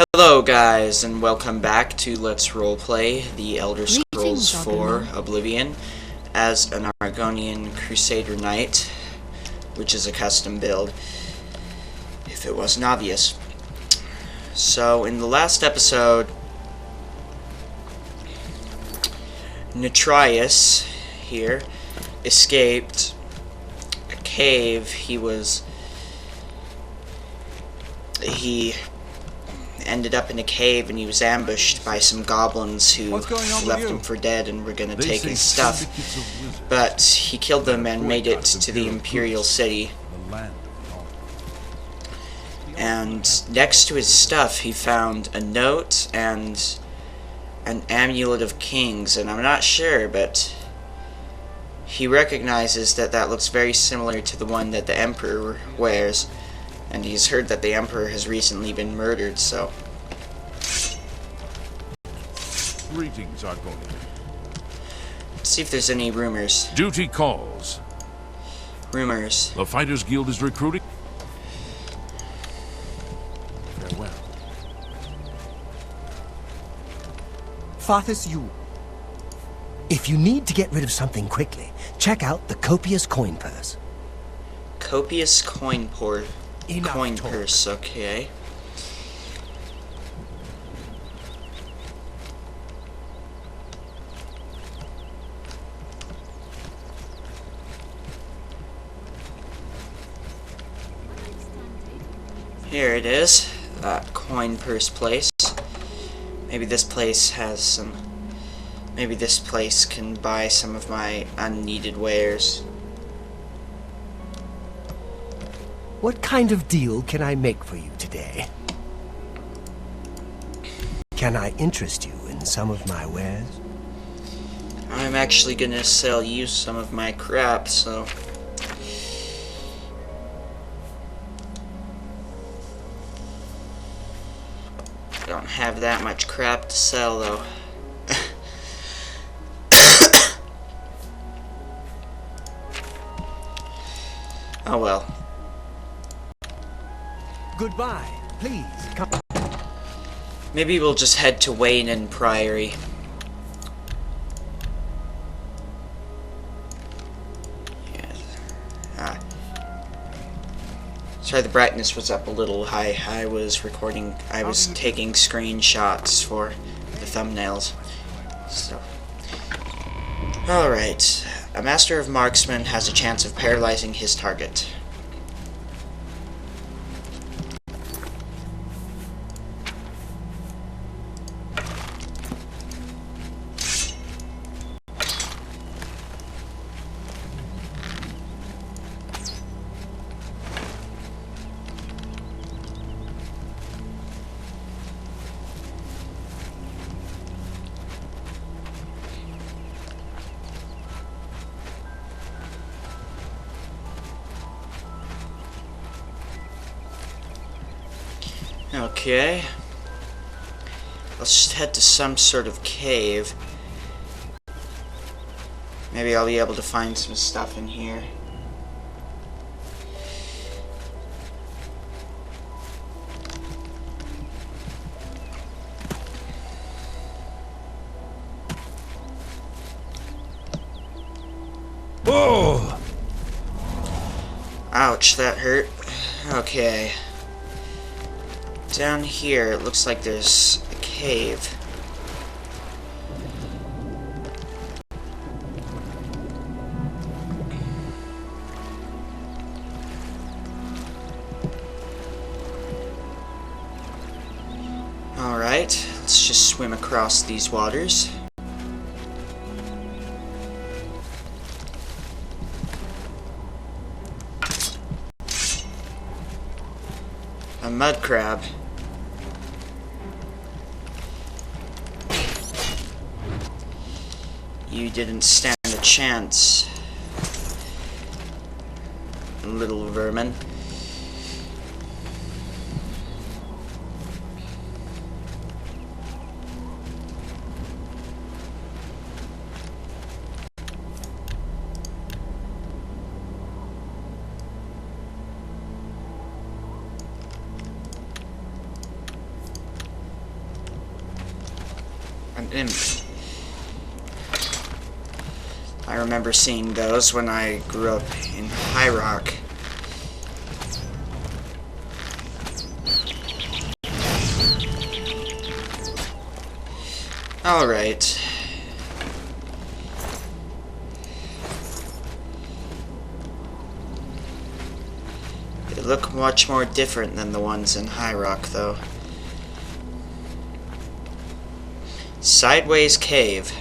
Hello guys, and welcome back to Let's Roleplay The Elder Scrolls IV Oblivion as an Argonian Crusader Knight, which is a custom build, if it wasn't obvious. So, in the last episode, Neetrius here escaped a cave. He ended up in a cave and he was ambushed by some goblins who left him for dead and were gonna take his stuff. But he killed them and made it to the Imperial City. And next to his stuff he found a note and an amulet of kings, and I'm not sure, but he recognizes that that looks very similar to the one that the Emperor wears. And he's heard that the Emperor has recently been murdered, so... Greetings, Argonian. Let's see if there's any rumors. Duty calls. Rumors. The Fighters Guild is recruiting. Farewell. Farthus you. If you need to get rid of something quickly, check out the copious coin purse. Copious coin purse, okay. Here it is, that coin purse place. Maybe this place has some... Maybe this place can buy some of my unneeded wares. What kind of deal can I make for you today? Can I interest you in some of my wares? I'm actually gonna sell you some of my crap, so... I don't have that much crap to sell, though. Oh well. Goodbye. Please, come. Maybe we'll just head to Weynon Priory. Yeah. Sorry, the brightness was up a little high. I was taking screenshots for the thumbnails. So. Alright. A Master of Marksman has a chance of paralyzing his target. Okay. Let's just head to some sort of cave. Maybe I'll be able to find some stuff in here. Oh! Ouch, that hurt. Okay. Down here, it looks like there's a cave. Alright, let's just swim across these waters. A mud crab. You didn't stand a chance, little vermin. imp. I remember seeing those when I grew up in High Rock. Alright. They look much more different than the ones in High Rock, though. Sideways Cave.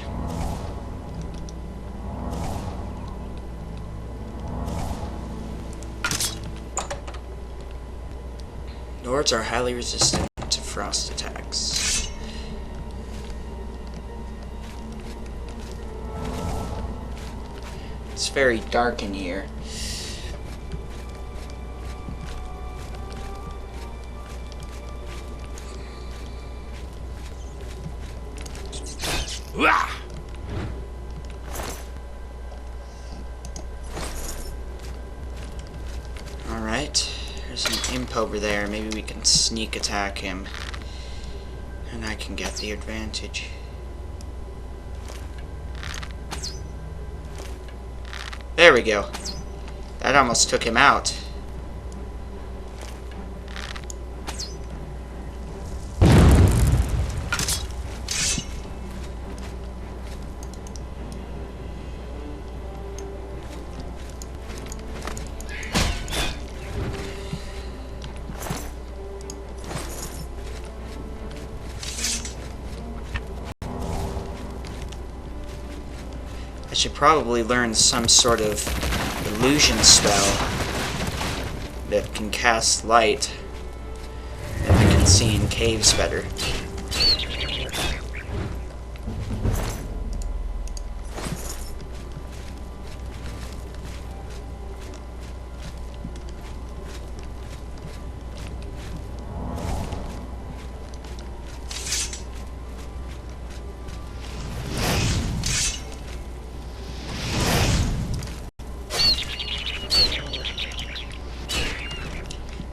Lords are highly resistant to frost attacks. It's very dark in here. Alright, there's an imp over there. Maybe we can sneak attack him. And I can get the advantage. There we go. That almost took him out. I should probably learn some sort of illusion spell that can cast light and I can see in caves better.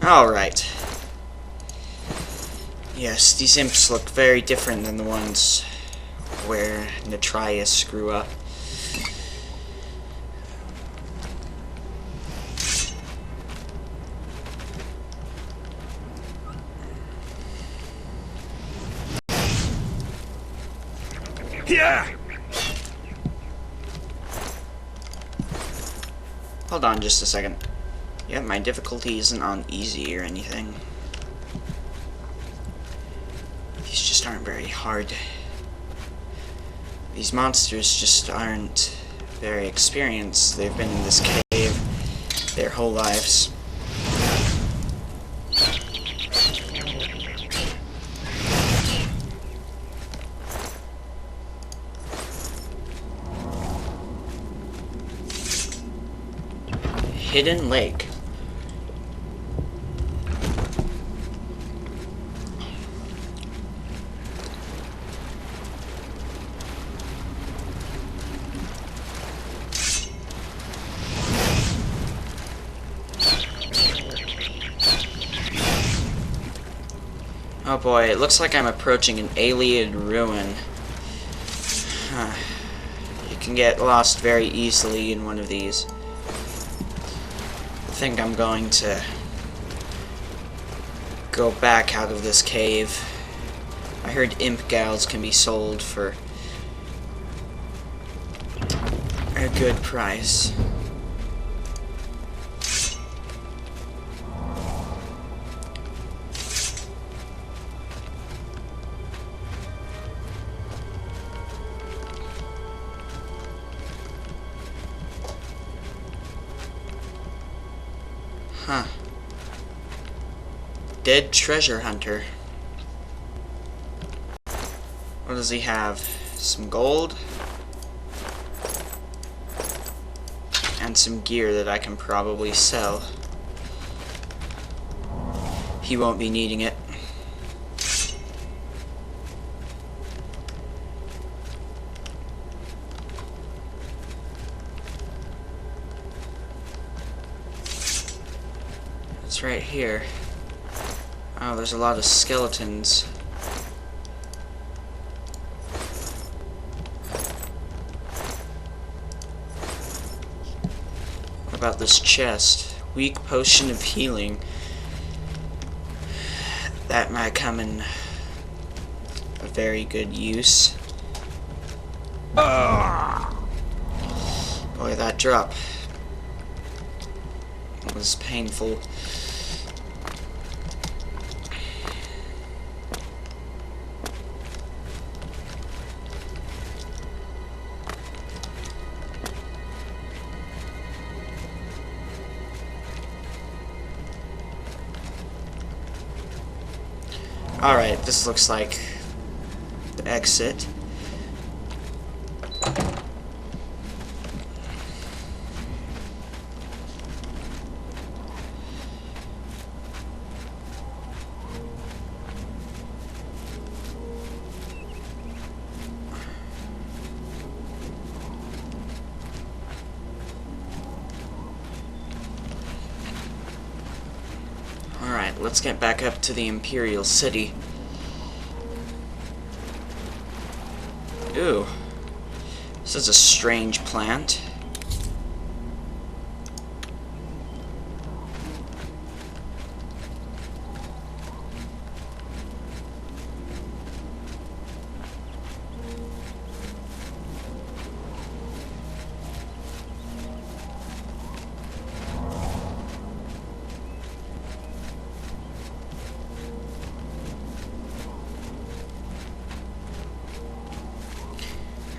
Alright. Yes, these imps look very different than the ones where Neetrius grew up. Yeah. Hold on just a second. Yeah, my difficulty isn't on easy or anything. These just aren't very hard. These monsters just aren't very experienced. They've been in this cave their whole lives. Hidden Lake. Oh boy, it looks like I'm approaching an alien ruin. You can get lost very easily in one of these. I think I'm going to go back out of this cave. I heard imp gals can be sold for a good price. Huh. Dead treasure hunter. What does he have? Some gold? And some gear that I can probably sell. He won't be needing it. It's right here. Oh, there's a lot of skeletons. about this chest. Weak potion of healing. That might come in a very good use. Boy, that drop was painful. Alright, this looks like the exit. Alright, let's get back up to the Imperial City. Ooh. This is a strange plant.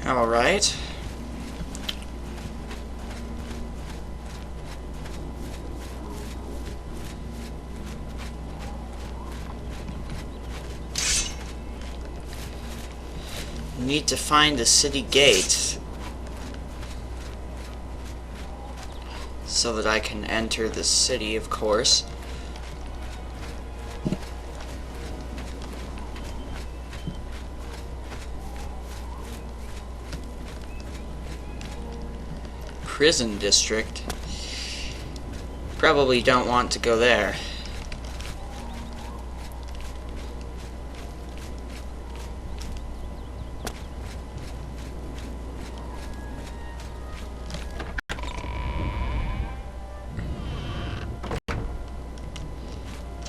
Alright. Need to find the city gate so that I can enter the city, of course. Prison district. Probably don't want to go there.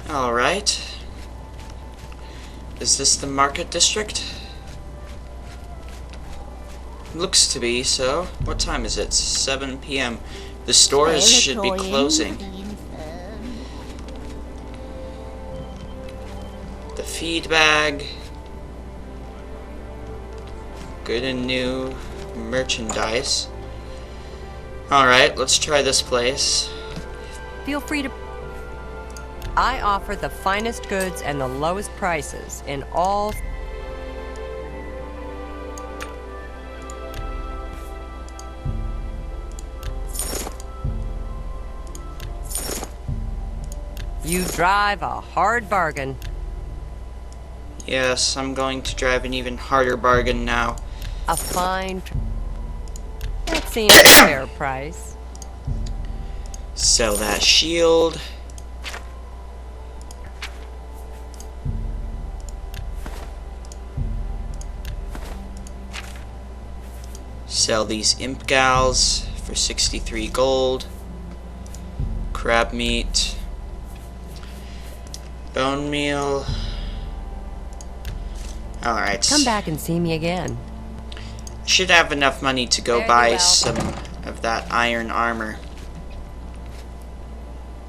Alright. Is this the market district? Looks to be so. What time is it? 7 p.m. The stores should be closing. The feed bag. Good and new merchandise. Alright, let's try this place. Feel free to... I offer the finest goods and the lowest prices in all... You drive a hard bargain. Yes, I'm going to drive an even harder bargain now. A fine... That seems a fair price. Sell that shield. Sell these imp gals for 63 gold. Crab meat. Bone meal. Alright. Come back and see me again. Should have enough money to go buy some of that iron armor.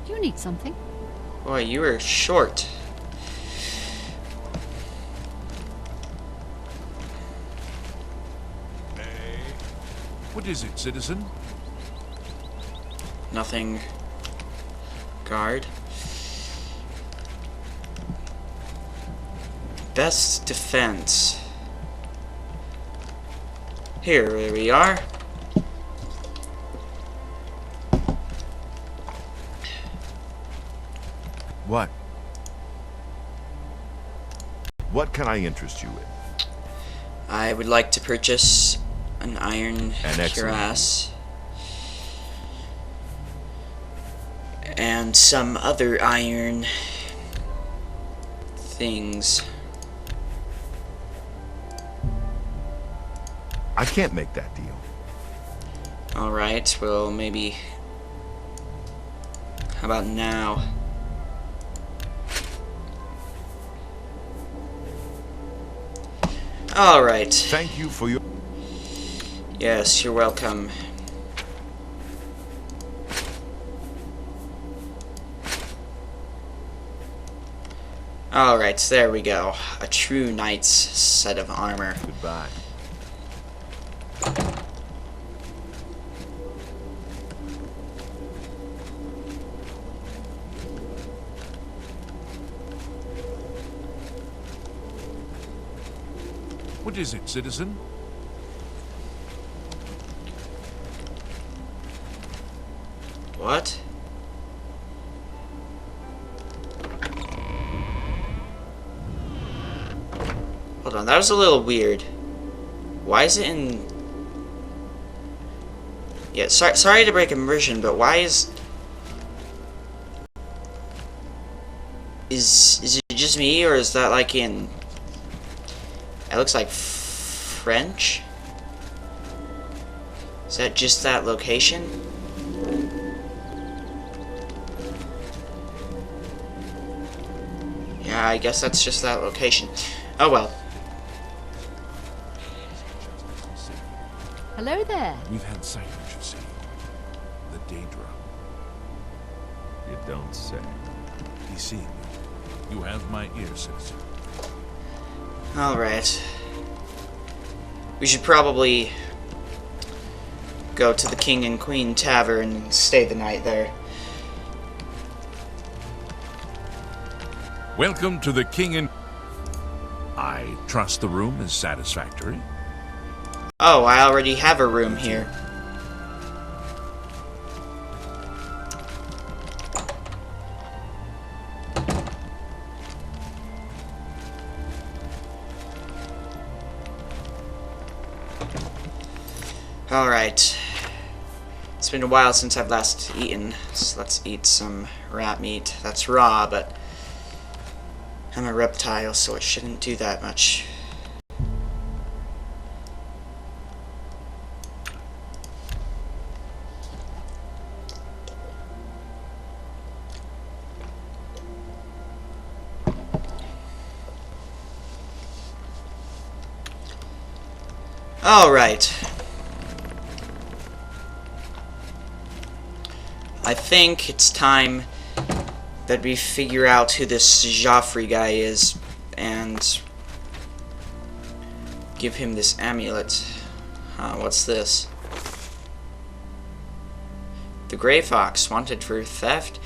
You need something. Boy, you were short. What is it, citizen? Nothing. Guard. Best defense. Here we are. What? What can I interest you in? I would like to purchase an iron cuirass and some other iron things. I can't make that deal. Alright, well maybe How about now? Alright. Thank you for your... Yes, you're welcome. Alright, so there we go. A true knight's set of armor. Goodbye. What is it, citizen? What? Hold on, that was a little weird. Why is it in... Yeah, sorry to break immersion, but why is... Is it just me, or is that like in... It looks like French? Is that just that location? Yeah, I guess that's just that location. Oh well. Hello there. We've had sightings, you see. The Daedra. You don't say. You see, you have my ear, citizen. Alright. We should probably go to the King and Queen Tavern and stay the night there. Welcome to the King and... I trust the room is satisfactory. Oh, I already have a room here. Alright. It's been a while since I've last eaten, so let's eat some rat meat. That's raw, but I'm a reptile, so it shouldn't do that much. Alright. I think it's time that we figure out who this Joffrey guy is and give him this amulet. What's this? The Grey Fox, wanted for theft,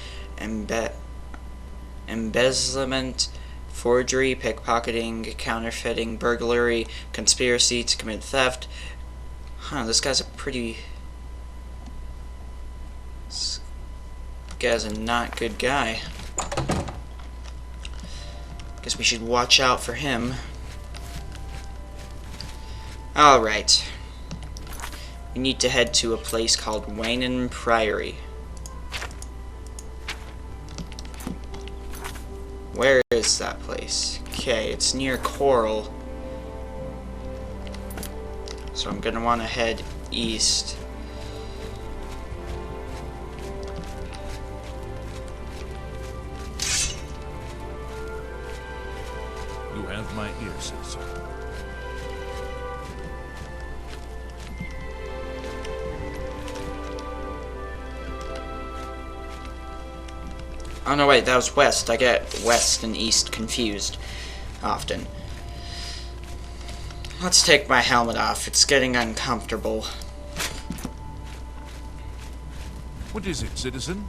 embezzlement, forgery, pickpocketing, counterfeiting, burglary, conspiracy to commit theft. This guy's a pretty... This guy's a not good guy. Guess we should watch out for him. Alright. We need to head to a place called Weynon Priory. Where is that place? Okay, it's near Coral. So I'm gonna want to head east. You have my ear, citizen. Oh no, wait, that was west. I get west and east confused often. Let's take my helmet off. It's getting uncomfortable. What is it, citizen?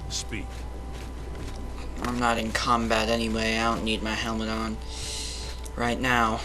Speak. I'm not in combat anyway. I don't need my helmet on right now.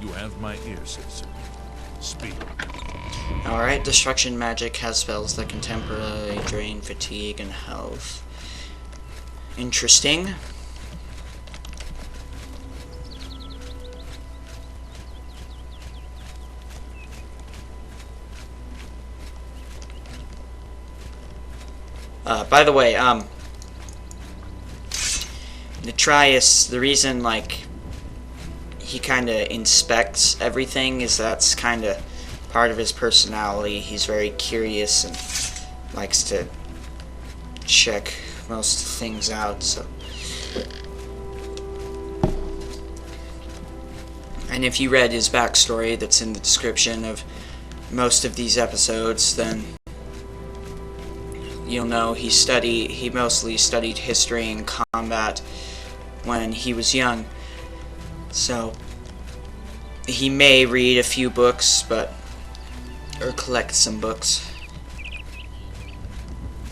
You have my ear, citizen. Speak. Alright, destruction magic has spells that can temporarily drain fatigue and health. Interesting. By the way, Neetrius, the reason, like, he kind of inspects everything is that's kind of part of his personality. He's very curious and likes to check most things out, so. And if you read his backstory that's in the description of most of these episodes, then you'll know he mostly studied history and combat when he was young. So he may read a few books, or collect some books.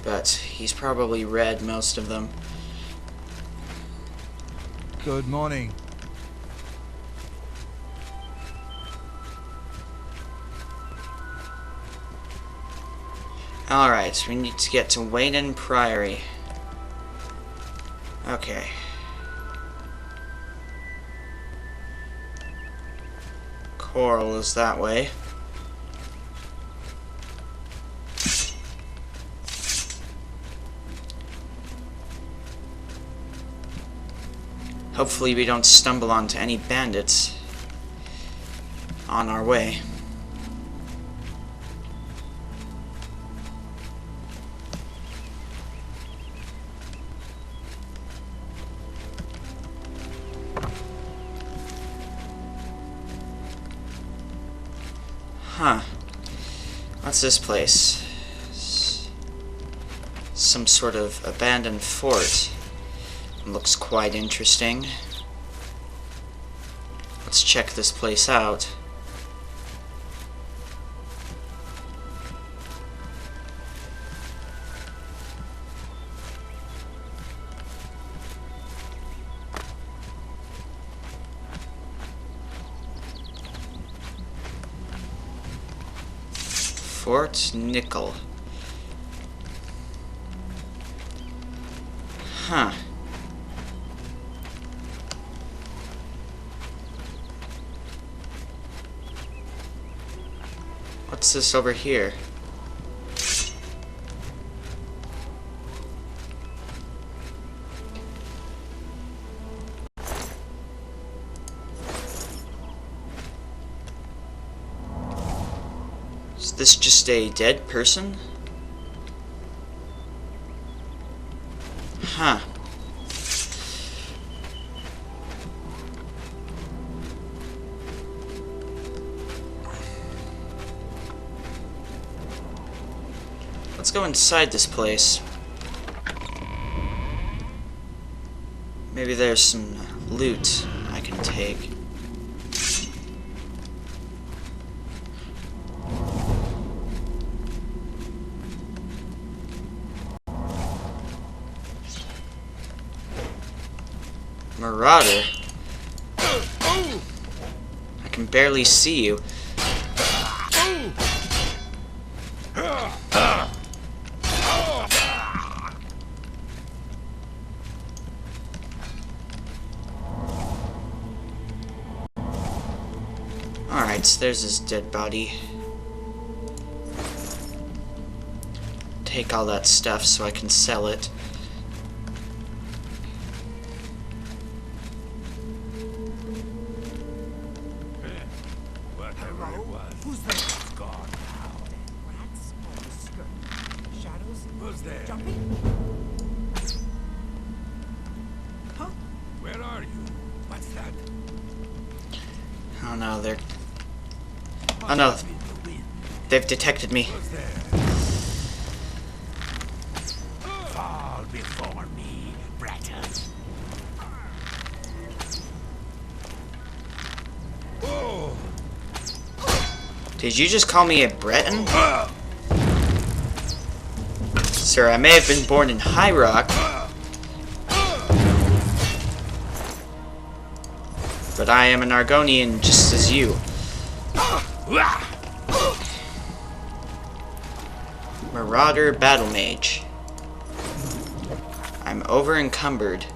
But he's probably read most of them. Good morning. Alright, we need to get to Weynon Priory. Okay. Coral is that way. Hopefully we don't stumble onto any bandits on our way. Huh. What's this place? Some sort of abandoned fort. Looks quite interesting. Let's check this place out. Fort Nickel. Huh. What's this over here? Is this just a dead person? Huh. Let's go inside this place. Maybe there's some loot I can take. Marauder? I can barely see you. Alright, there's his dead body. Take all that stuff so I can sell it. Who's there? Gone now. Rats on the skirt. Shadows? Who's there? Jumping? Huh? Where are you? What's that? Oh no, they're... Oh no, they've detected me. Who's there? Fall before me, Breton. Oh! Did you just call me a Breton? Sir, I may have been born in High Rock, but I am an Argonian just as you. Marauder Battle Mage. I'm over encumbered.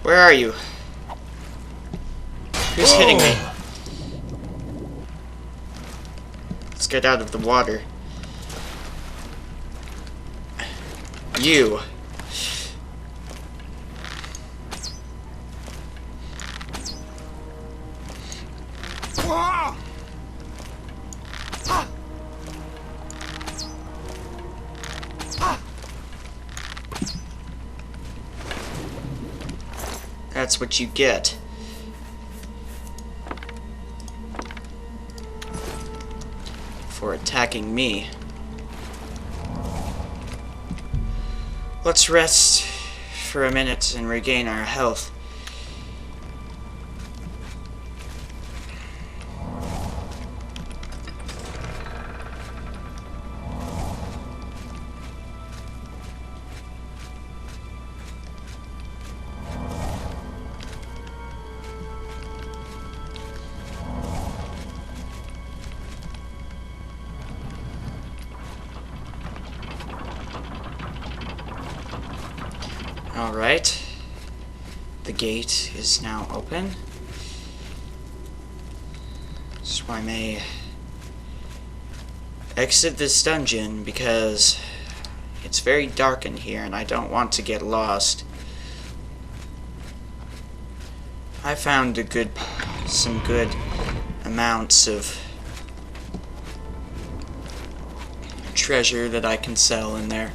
Where are you? Who's hitting me? Let's get out of the water. You. That's what you get. For attacking me. Let's rest for a minute and regain our health. Alright. The gate is now open. So I may exit this dungeon because it's very dark in here and I don't want to get lost. I found some good amounts of treasure that I can sell in there.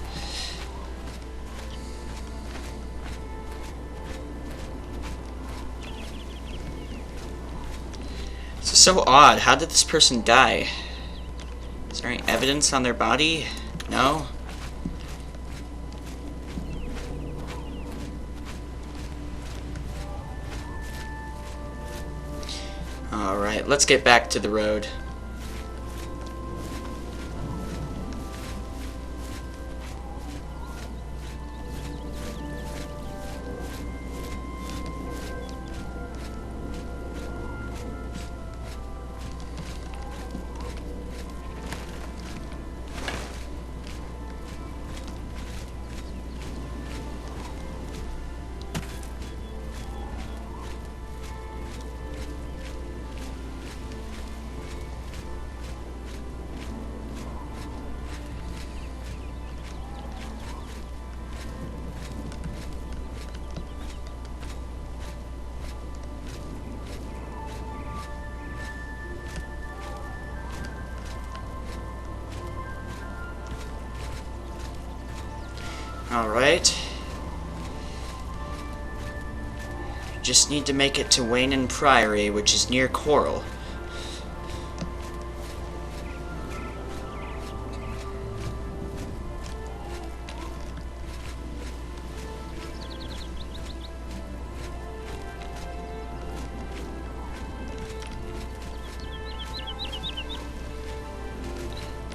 It's so odd. How did this person die? Is there any evidence on their body? No? Alright, let's get back to the road. Alright. Just need to make it to Weynon Priory, which is near Coral.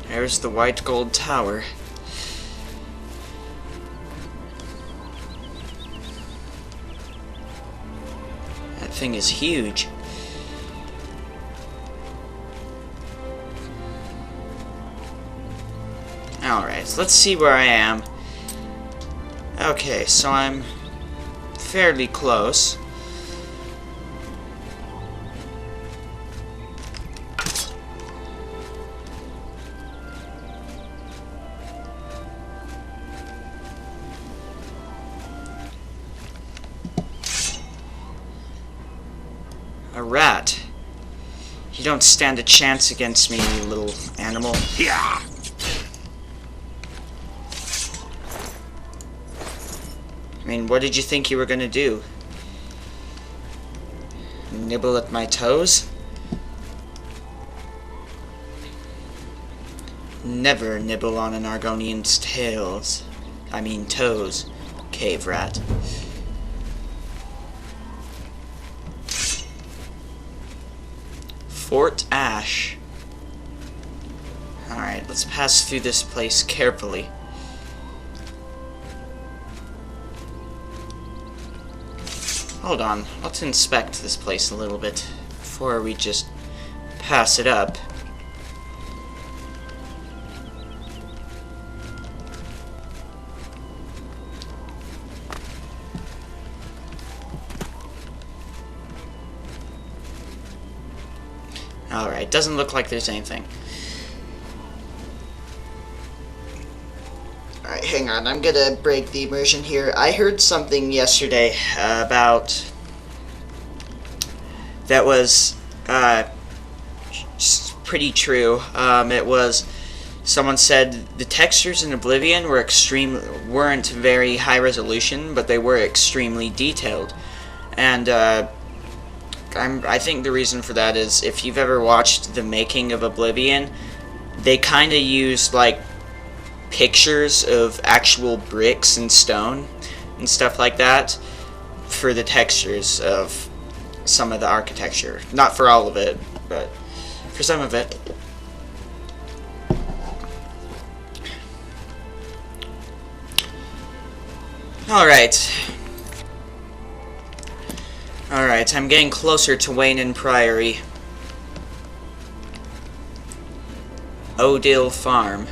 There's the white gold tower. That thing is huge. Alright, so let's see where I am. Okay, so I'm fairly close. A rat. You don't stand a chance against me, you little animal. Yeah. I mean, what did you think you were gonna do? Nibble at my toes? Never nibble on an Argonian's tails. I mean toes, cave rat. Fort Ash. Alright, let's pass through this place carefully. Hold on, let's inspect this place a little bit before we just pass it up. Alright, doesn't look like there's anything. Alright, hang on. I'm gonna break the immersion here. I heard something yesterday about... that was pretty true. It was... someone said the textures in Oblivion weren't very high resolution, but they were extremely detailed. And I think the reason for that is if you've ever watched the making of Oblivion, they kind of used like pictures of actual bricks and stone and stuff like that for the textures of some of the architecture. Not for all of it, but for some of it. Alright. Alright, I'm getting closer to Weynon Priory. Cyrodiil Farm.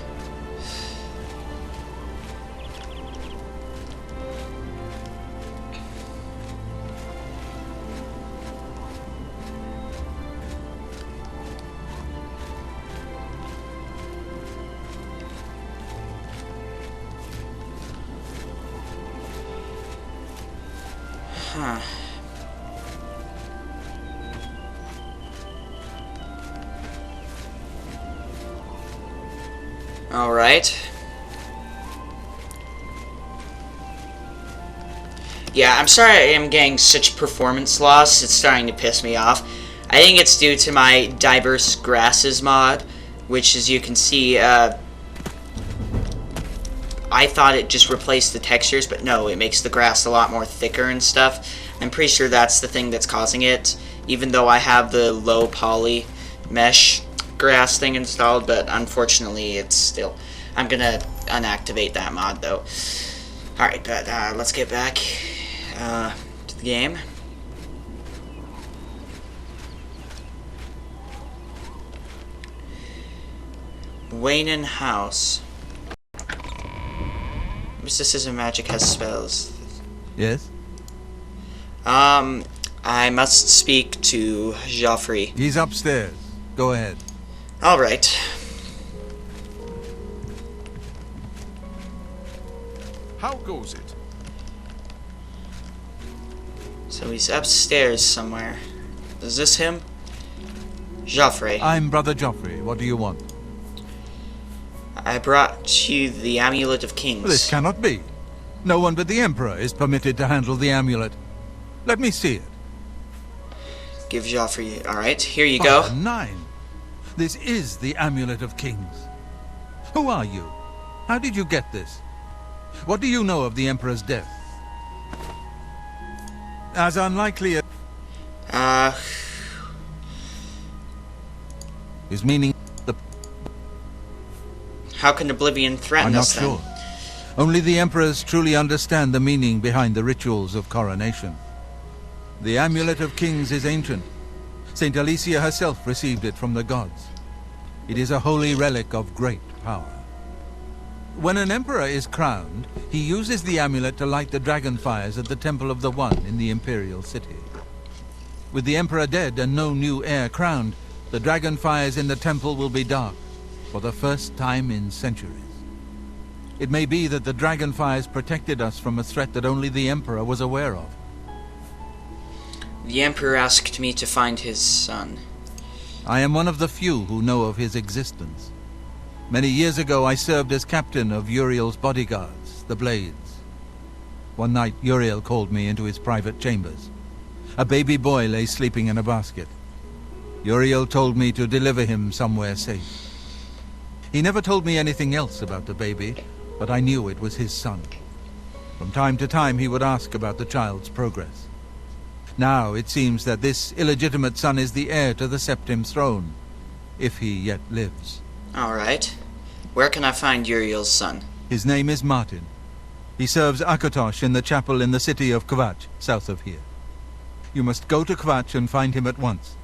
Huh. Alright. Yeah, I'm sorry I am getting such performance loss. It's starting to piss me off. I think it's due to my diverse grasses mod, which as you can see, I thought it just replaced the textures, but no, it makes the grass a lot more thicker and stuff. I'm pretty sure that's the thing that's causing it, even though I have the low poly mesh grass thing installed, but unfortunately it's still... I'm gonna unactivate that mod though. Alright, but let's get back to the game. Weynon House. Mysticism magic has spells. Yes? I must speak to Joffrey. He's upstairs. Go ahead. Alright. How goes it? So he's upstairs somewhere. Is this him? Joffrey. I'm Brother Joffrey. What do you want? I brought you the Amulet of Kings. This cannot be. No one but the Emperor is permitted to handle the amulet. Let me see it. Give Joffrey... Alright, here you go. Father 9. This is the Amulet of Kings. Who are you? How did you get this? What do you know of the Emperor's death? As unlikely as... His meaning... the... How can Oblivion threaten I'm not us then? sure. Only the Emperors truly understand the meaning behind the rituals of coronation. The Amulet of Kings is ancient. Saint Alicia herself received it from the gods. It is a holy relic of great power. When an emperor is crowned, he uses the amulet to light the dragon fires at the Temple of the One in the Imperial City. With the emperor dead and no new heir crowned, the dragon fires in the temple will be dark for the first time in centuries. It may be that the dragon fires protected us from a threat that only the emperor was aware of. The Emperor asked me to find his son. I am one of the few who know of his existence. Many years ago I served as captain of Uriel's bodyguards, the Blades. One night Uriel called me into his private chambers. A baby boy lay sleeping in a basket. Uriel told me to deliver him somewhere safe. He never told me anything else about the baby, but I knew it was his son. From time to time he would ask about the child's progress. Now it seems that this illegitimate son is the heir to the Septim throne, if he yet lives. Alright. Where can I find Uriel's son? His name is Martin. He serves Akatosh in the chapel in the city of Kvatch, south of here. You must go to Kvatch and find him at once.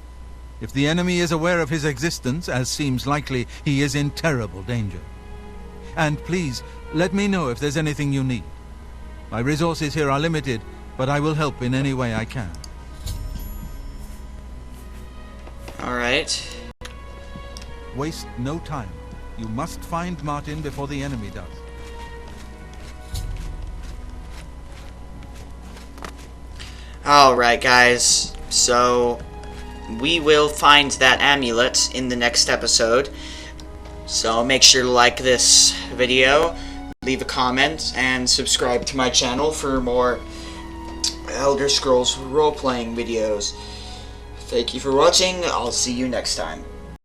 If the enemy is aware of his existence, as seems likely, he is in terrible danger. And please, let me know if there's anything you need. My resources here are limited, but I will help in any way I can. Alright. Waste no time. You must find Martin before the enemy does. Alright, guys. So, we will find that amulet in the next episode. So, make sure to like this video, leave a comment, and subscribe to my channel for more Elder Scrolls role-playing videos. Thank you for watching. I'll see you next time.